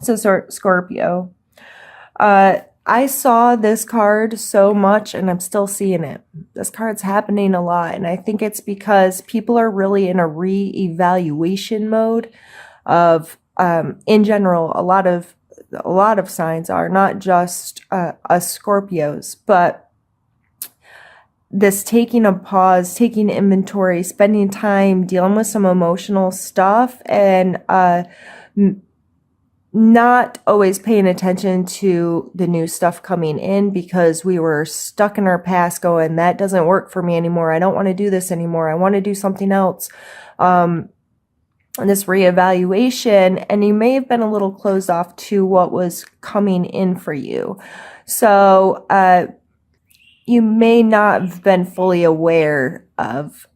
So, Scorpio. I saw this card so much and I'm still seeing it. This card's happening a lot. And I think it's because people are really in a re-evaluation mode of, in general, a lot of signs are not just us Scorpios, but this taking a pause, taking inventory, spending time dealing with some emotional stuff, and not always paying attention to the new stuff coming in because we were stuck in our past going, that doesn't work for me anymore. I don't want to do this anymore. I want to do something else. And this reevaluation, and you may have been a little closed off to what was coming in for you. So, you may not have been fully aware of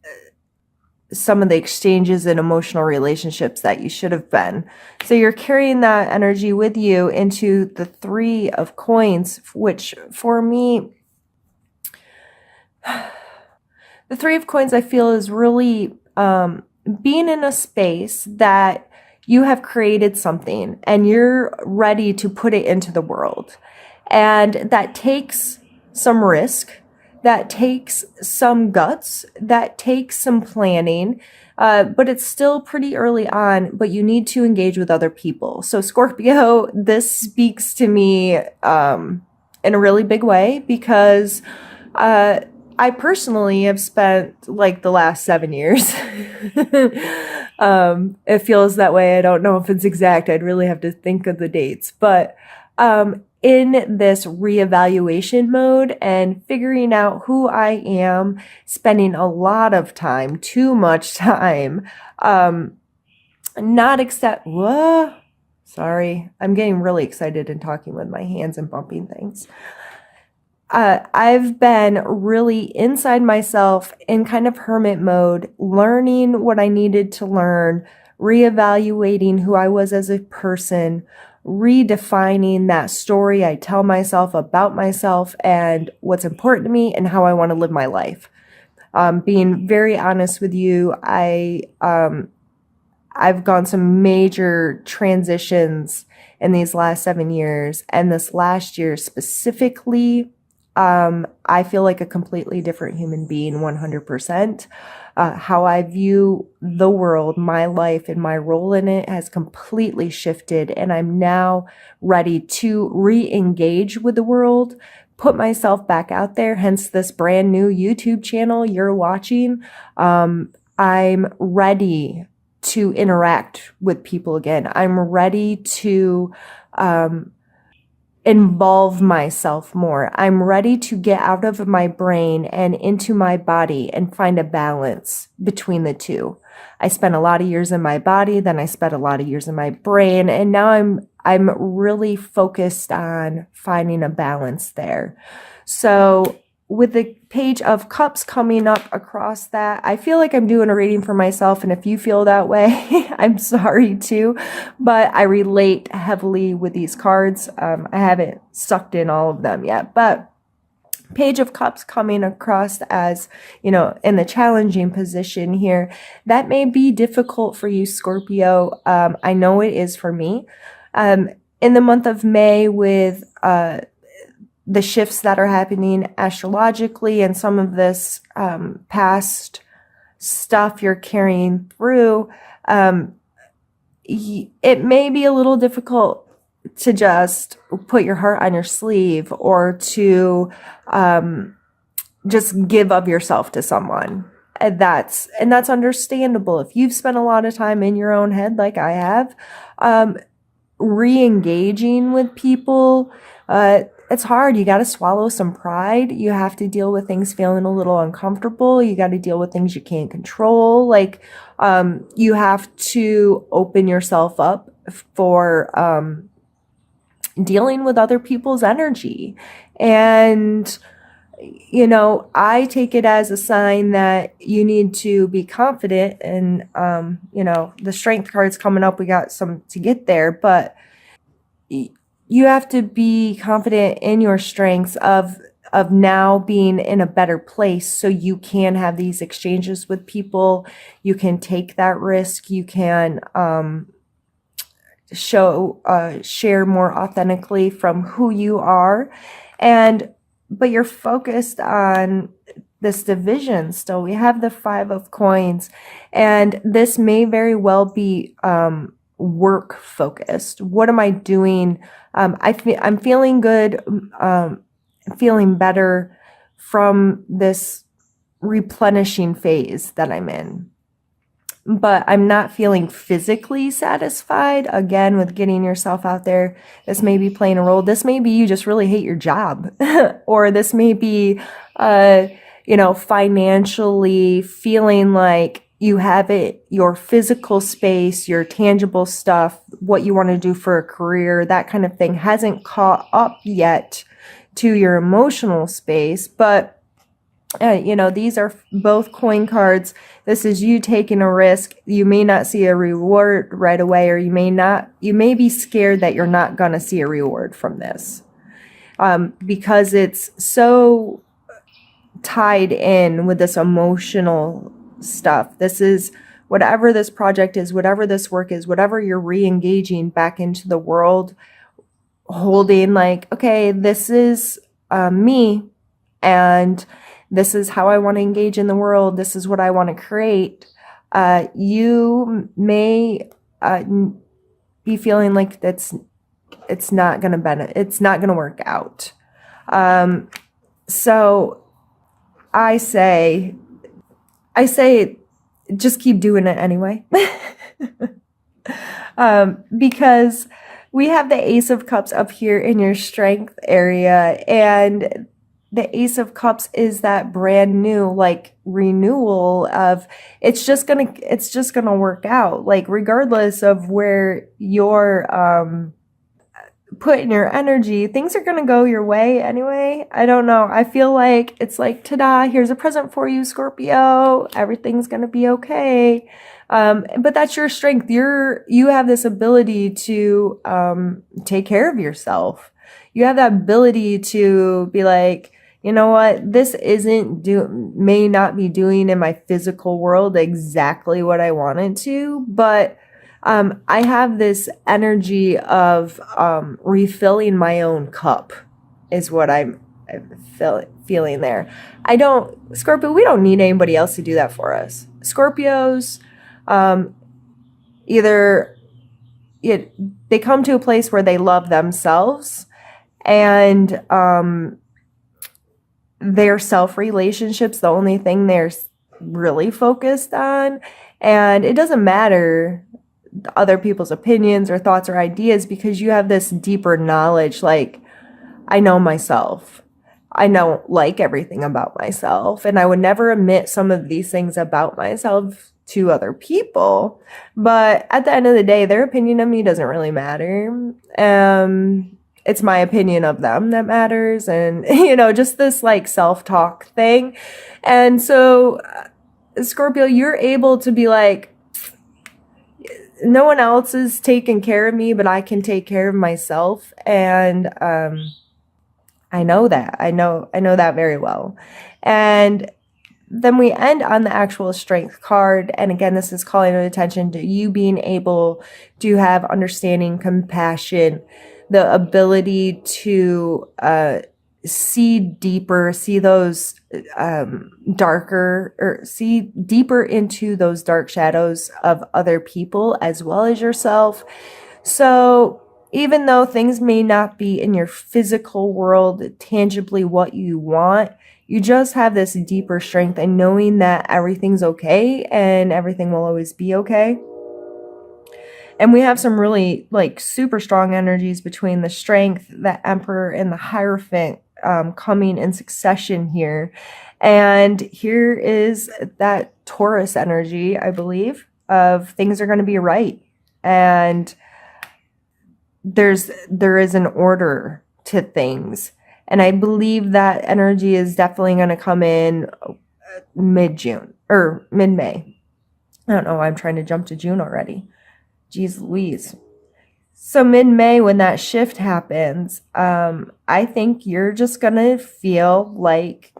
some of the exchanges and emotional relationships that you should have been. So you're carrying that energy with you into the Three of Coins, which for me, the Three of Coins I feel is really being in a space that you have created something and you're ready to put it into the world. And that takes some risk, that takes some guts, that takes some planning, but it's still pretty early on, but you need to engage with other people. So Scorpio, this speaks to me in a really big way because I personally have spent like the last 7 years. It feels that way. I don't know if it's exact. I'd really have to think of the dates, but in this reevaluation mode and figuring out who I am, spending a lot of time, too much time, not accept, sorry, I'm getting really excited and talking with my hands and bumping things. I've been really inside myself in kind of hermit mode, learning what I needed to learn, reevaluating who I was as a person, redefining that story I tell myself about myself and what's important to me and how I want to live my life. Being very honest with you, I've gone some major transitions in these last 7 years, and this last year specifically, I feel like a completely different human being, 100%. How I view the world, my life, and my role in it has completely shifted, and I'm now ready to re-engage with the world, put myself back out there, hence this brand new YouTube channel you're watching. I'm ready to interact with people again. I'm ready to involve myself more. I'm ready to get out of my brain and into my body and find a balance between the two. I spent a lot of years in my body, then I spent a lot of years in my brain, and now I'm really focused on finding a balance there. So with the Page of Cups coming up across that, I feel like I'm doing a reading for myself, and if you feel that way, I'm sorry too, but I relate heavily with these cards. I haven't sucked in all of them yet, but Page of Cups coming across as, in the challenging position here. That may be difficult for you, Scorpio. I know it is for me. In the month of May with the shifts that are happening astrologically and some of this past stuff you're carrying through, it may be a little difficult to just put your heart on your sleeve or to just give of yourself to someone. And that's understandable. If you've spent a lot of time in your own head like I have, re-engaging with people, it's hard. You got to swallow some pride. You have to deal with things feeling a little uncomfortable. You got to deal with things you can't control. Like, you have to open yourself up for dealing with other people's energy. And, I take it as a sign that you need to be confident. And, the strength card's coming up. We got some to get there, but you have to be confident in your strengths of now being in a better place so you can have these exchanges with people. You can take that risk. You can share more authentically from who you are. But you're focused on this division still. We have the 5 of coins, and this may very well be work focused. What am I doing? I'm feeling good, feeling better from this replenishing phase that I'm in. But I'm not feeling physically satisfied. Again, with getting yourself out there, this may be playing a role. This may be you just really hate your job, or this may be, financially feeling like you have it, your physical space, your tangible stuff, what you want to do for a career, that kind of thing hasn't caught up yet to your emotional space. But these are both coin cards. This is you taking a risk. You may not see a reward right away, or you may be scared that you're not going to see a reward from this, because it's so tied in with this emotional stuff. This is whatever this project is, whatever this work is, whatever you're re-engaging back into the world, holding like, okay, this is me, and this is how I want to engage in the world. This is what I want to create. You may be feeling like it's not going to it's not going to work out. So I say, just keep doing it anyway. Because we have the Ace of Cups up here in your strength area, and the Ace of Cups is that brand new, like, renewal of it's just gonna work out. Like, regardless of where you're putting your energy, things are gonna go your way anyway. I don't know. I feel like it's like, ta-da, here's a present for you, Scorpio. Everything's gonna be okay. But that's your strength. You have this ability to take care of yourself. You have that ability to be like, you know what, this may not be doing in my physical world exactly what I wanted to, but I have this energy of refilling my own cup is what I'm feeling there. Scorpio, we don't need anybody else to do that for us. Scorpios, they come to a place where they love themselves, and their self-relationships, the only thing they're really focused on. And it doesn't matter other people's opinions or thoughts or ideas, because you have this deeper knowledge. Like, I know myself. I don't like everything about myself, and I would never admit some of these things about myself to other people. But at the end of the day, their opinion of me doesn't really matter. It's my opinion of them that matters, and just this like self-talk thing. And so Scorpio, you're able to be like, no one else is taking care of me, but I can take care of myself. And I know that. I know that very well. And then we end on the actual strength card. And again, this is calling attention to you being able to have understanding, compassion, the ability to see deeper, see those darker, or see deeper into those dark shadows of other people as well as yourself. So even though things may not be in your physical world tangibly what you want, you just have this deeper strength and knowing that everything's okay and everything will always be okay. And we have some really like super strong energies between the Strength, the Emperor, and the Hierophant coming in succession here. And here is that Taurus energy, I believe, of things are going to be right. And there is an order to things. And I believe that energy is definitely going to come in mid-June or mid-May. I don't know why I'm trying to jump to June already. Jeez Louise. So mid-May, when that shift happens, I think you're just going to feel like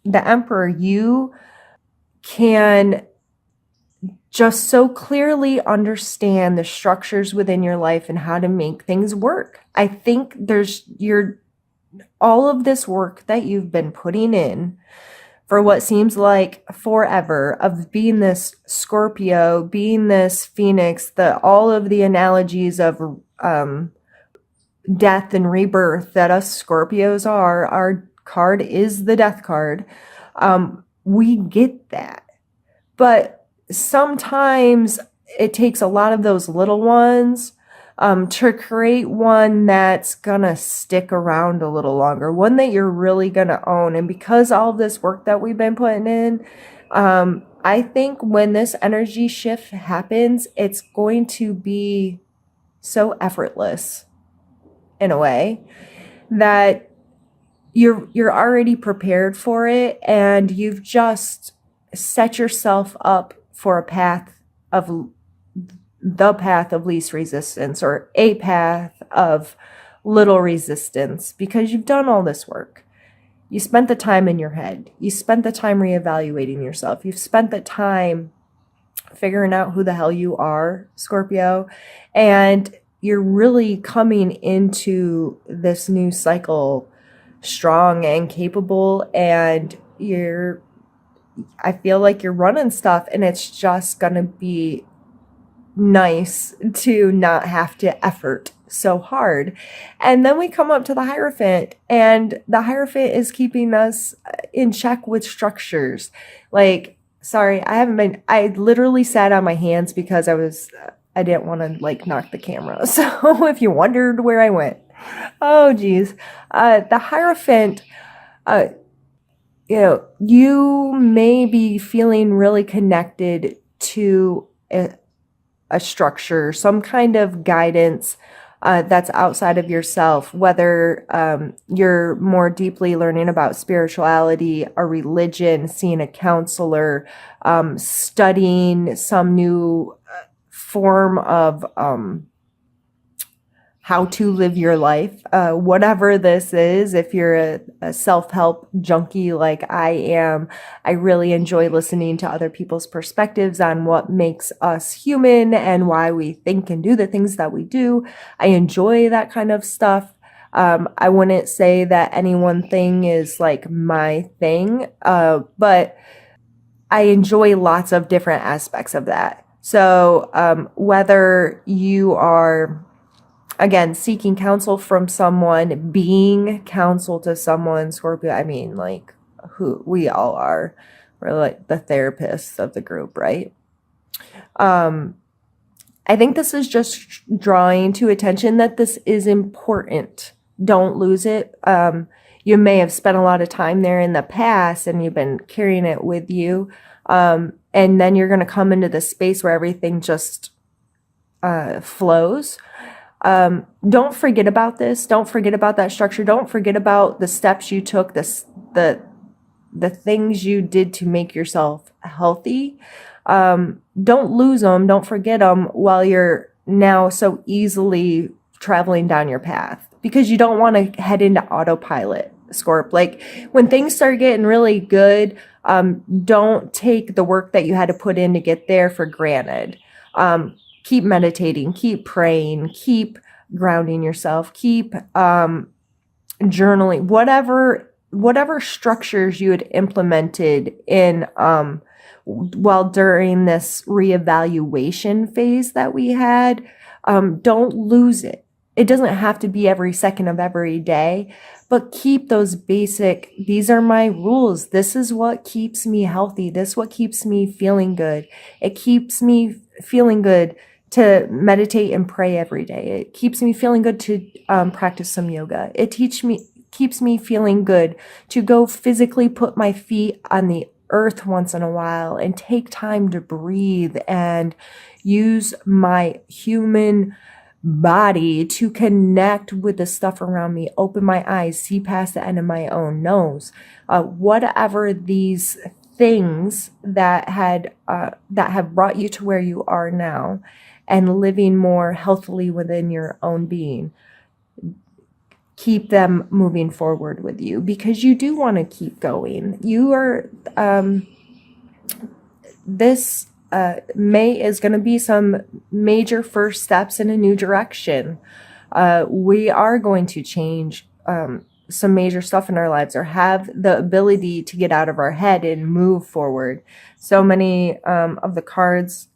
the Emperor. You can just so clearly understand the structures within your life and how to make things work. I think all of this work that you've been putting in for what seems like forever of being this Scorpio, being this Phoenix, all of the analogies of death and rebirth that us Scorpios are. Our card is the death card. We get that. But sometimes it takes a lot of those little ones to create one that's gonna stick around a little longer, one that you're really gonna own. And because all of this work that we've been putting in, I think when this energy shift happens, it's going to be so effortless in a way that you're already prepared for it, and you've just set yourself up for the path of least resistance, or a path of little resistance, because you've done all this work. You spent the time in your head. You spent the time reevaluating yourself. You've spent the time figuring out who the hell you are, Scorpio, and you're really coming into this new cycle strong and capable, and I feel like you're running stuff, and it's just gonna be nice to not have to effort so hard. And then we come up to the Hierophant, and the Hierophant is keeping us in check with structures. Like, sorry, I literally sat on my hands because I didn't want to like knock the camera. So if you wondered where I went, oh geez, the Hierophant, you may be feeling really connected to a structure, some kind of guidance that's outside of yourself, whether you're more deeply learning about spirituality, a religion, seeing a counselor, studying some new form of how to live your life, whatever this is. If you're a self-help junkie like I am, I really enjoy listening to other people's perspectives on what makes us human and why we think and do the things that we do. I enjoy that kind of stuff. I wouldn't say that any one thing is like my thing, but I enjoy lots of different aspects of that. So whether you are, again, seeking counsel from someone, being counsel to someone, Scorpio, I mean, like, who we all are. We're like the therapists of the group, right? I think this is just drawing to attention that this is important. Don't lose it. You may have spent a lot of time there in the past, and you've been carrying it with you. And then you're going to come into this space where everything just flows. Don't forget about this. Don't forget about that structure. Don't forget about the steps you took, the things you did to make yourself healthy. Don't lose them. Don't forget them while you're now so easily traveling down your path, because you don't want to head into autopilot, Scorp. Like, when things start getting really good, don't take the work that you had to put in to get there for granted. Keep meditating, keep praying, keep grounding yourself, keep journaling, whatever structures you had implemented in while during this reevaluation phase that we had. Don't lose it. It doesn't have to be every second of every day, but keep those basic, these are my rules. This is what keeps me healthy. This is what keeps me feeling good. It keeps me feeling good to meditate and pray every day. It keeps me feeling good to practice some yoga. It keeps me feeling good to go physically put my feet on the earth once in a while and take time to breathe and use my human body to connect with the stuff around me, open my eyes, see past the end of my own nose. Whatever these things that have brought you to where you are now, and living more healthily within your own being, keep them moving forward with you, because you do want to keep going. You are this May is going to be some major first steps in a new direction. We are going to change some major stuff in our lives, or have the ability to get out of our head and move forward. So many of the cards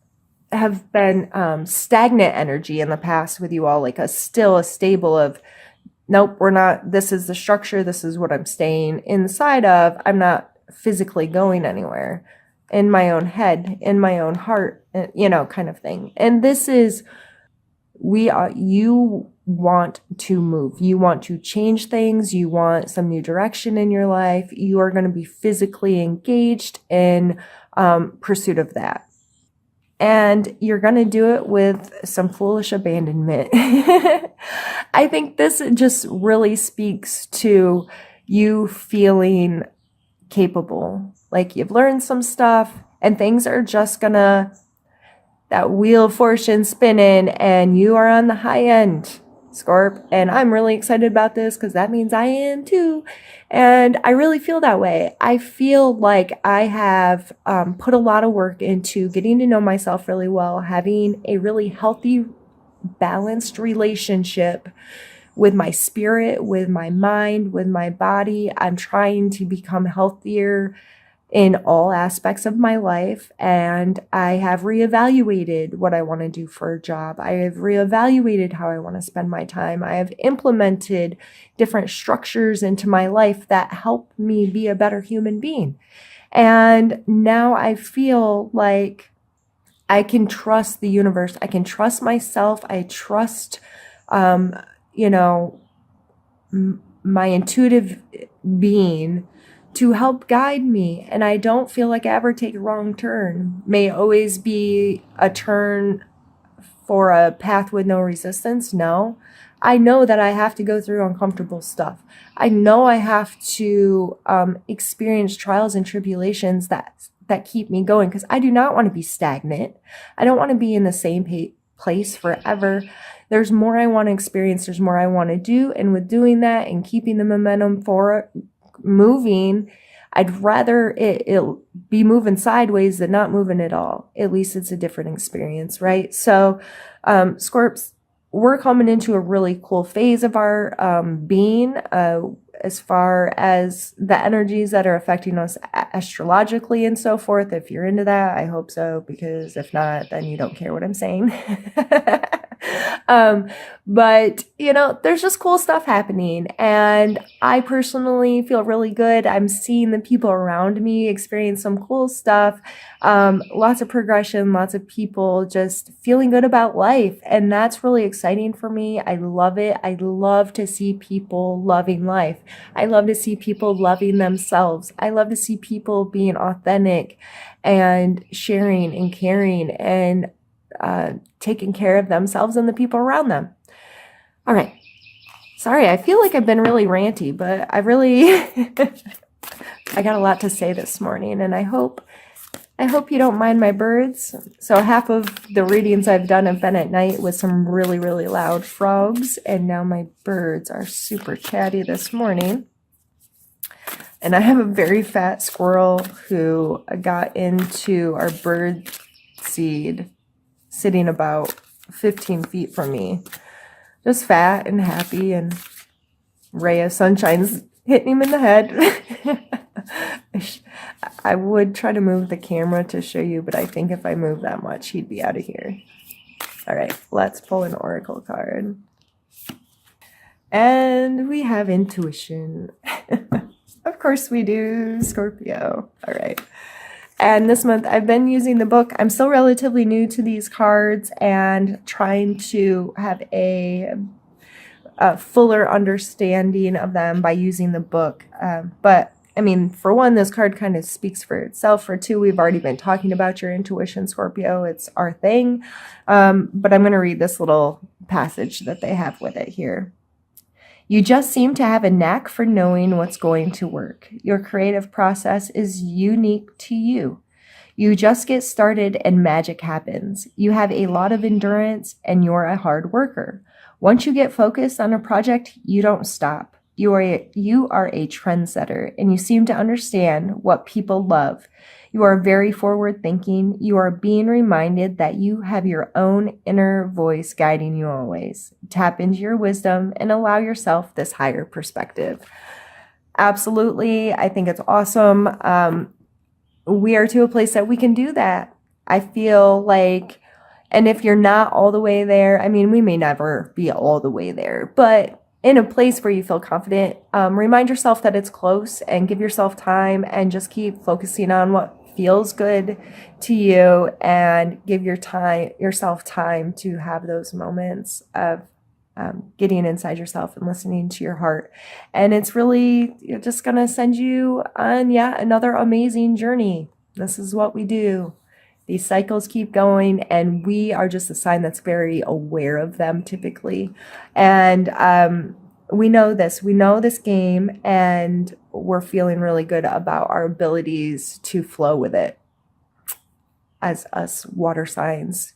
have been stagnant energy in the past with you all, like a stable of, nope, we're not, this is the structure, this is what I'm staying inside of. I'm not physically going anywhere, in my own head, in my own heart, kind of thing. And this is, you want to move, you want to change things, you want some new direction in your life. You are going to be physically engaged in pursuit of that. And you're going to do it with some foolish abandonment. I think this just really speaks to you feeling capable. Like you've learned some stuff and things are just gonna, that wheel of fortune spinning, and you are on the high end, Scorp. And I'm really excited about this because that means I am too. And I really feel that way. I feel like I have put a lot of work into getting to know myself really well, having a really healthy, balanced relationship with my spirit, with my mind, with my body. I'm trying to become healthier in all aspects of my life. And I have reevaluated what I want to do for a job. I have reevaluated how I want to spend my time. I have implemented different structures into my life that help me be a better human being. And now I feel like I can trust the universe. I can trust myself. I trust, my intuitive being to help guide me. And I don't feel like I ever take a wrong turn. May always be a turn for a path with no resistance. No, I know that I have to go through uncomfortable stuff. I know I have to experience trials and tribulations that keep me going, because I do not want to be stagnant. I don't want to be in the same place forever. There's more I want to experience. There's more I want to do. And with doing that and keeping the momentum for moving, I'd rather it be moving sideways than not moving at all. At least it's a different experience, right? So, Scorps, we're coming into a really cool phase of our being, as far as the energies that are affecting us astrologically and so forth. If you're into that, I hope so, because if not, then you don't care what I'm saying. But there's just cool stuff happening, and I personally feel really good. I'm seeing the people around me experience some cool stuff, lots of progression, lots of people just feeling good about life, and that's really exciting for me. I love it. I love to see people loving life. I love to see people loving themselves. I love to see people being authentic and sharing and caring and taking care of themselves and the people around them. All right. Sorry, I feel like I've been really ranty, but I got a lot to say this morning, and I hope you don't mind my birds. So half of the readings I've done have been at night with some really, really loud frogs, and now my birds are super chatty this morning. And I have a very fat squirrel who got into our bird seed sitting about 15 feet from me. Just fat and happy, and ray of sunshine's hitting him in the head. I would try to move the camera to show you, but I think if I move that much, he'd be out of here. All right, let's pull an oracle card. And we have intuition. Of course we do, Scorpio. All right. And this month I've been using the book. I'm still relatively new to these cards and trying to have a fuller understanding of them by using the book. But I mean, for one, this card kind of speaks for itself. For two, we've already been talking about your intuition, Scorpio. It's our thing. But I'm going to read this little passage that they have with it here. You just seem to have a knack for knowing what's going to work. Your creative process is unique to you. You just get started and magic happens. You have a lot of endurance and you're a hard worker. Once you get focused on a project, you don't stop. You are a trendsetter, and you seem to understand what people love. You are very forward thinking. You are being reminded that you have your own inner voice guiding you always. Tap into your wisdom and allow yourself this higher perspective. Absolutely. I think it's awesome. We are to a place that we can do that. I feel like, and if you're not all the way there, I mean, we may never be all the way there, but in a place where you feel confident, remind yourself that it's close and give yourself time and just keep focusing on what feels good to you and give yourself time to have those moments of getting inside yourself and listening to your heart. And it's really just going to send you on yet another amazing journey. This is what we do. These cycles keep going, and we are just a sign that's very aware of them typically. And we know this game, and we're feeling really good about our abilities to flow with it as us water signs.